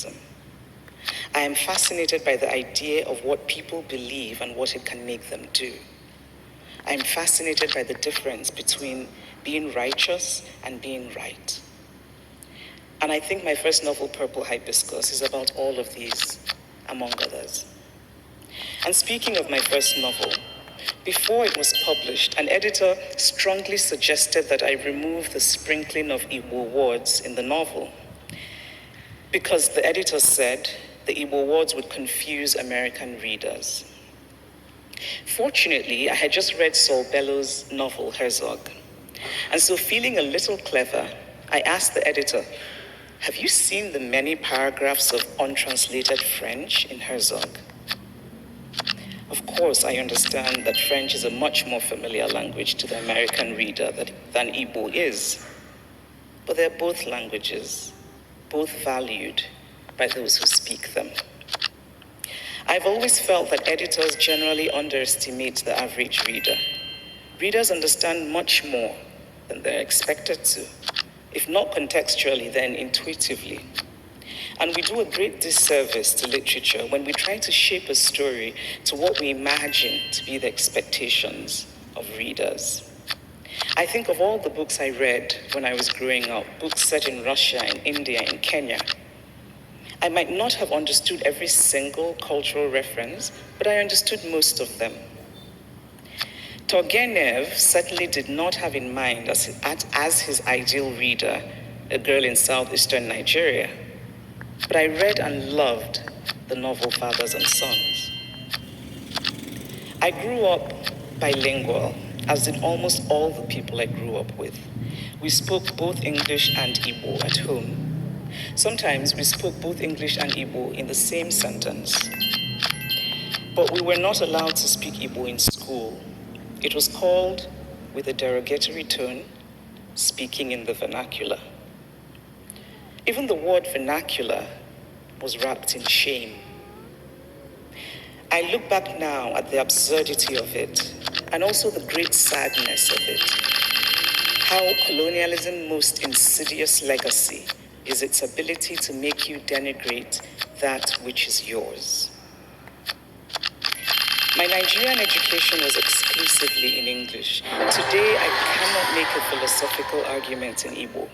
colonialism. I am fascinated by the idea of what people believe and what it can make them do. I am fascinated by the difference between being righteous and being right. And I think my first novel, Purple Hibiscus, is about all of these, among others. And speaking of my first novel, before it was published, an editor strongly suggested that I remove the sprinkling of Igbo words in the novel, because the editor said the Igbo words would confuse American readers. Fortunately, I had just read Saul Bellow's novel, Herzog. And so, feeling a little clever, I asked the editor, have you seen the many paragraphs of untranslated French in Herzog? Of course, I understand that French is a much more familiar language to the American reader than Igbo is. But they're both languages, both valued by those who speak them. I've always felt that editors generally underestimate the average reader. Readers understand much more than they're expected to, if not contextually, then intuitively. And we do a great disservice to literature when we try to shape a story to what we imagine to be the expectations of readers. I think of all the books I read when I was growing up, books set in Russia, in India, in Kenya. I might not have understood every single cultural reference, but I understood most of them. Turgenev certainly did not have in mind as his ideal reader a girl in southeastern Nigeria. But I read and loved the novel Fathers and Sons. I grew up bilingual, as did almost all the people I grew up with. We spoke both English and Igbo at home. Sometimes we spoke both English and Igbo in the same sentence. But we were not allowed to speak Igbo in school. It was called, with a derogatory tone, speaking in the vernacular. Even the word vernacular was wrapped in shame. I look back now at the absurdity of it, and also the great sadness of it. How colonialism's most insidious legacy is its ability to make you denigrate that which is yours. My Nigerian education was exclusively in English. Today, I cannot make a philosophical argument in Igbo.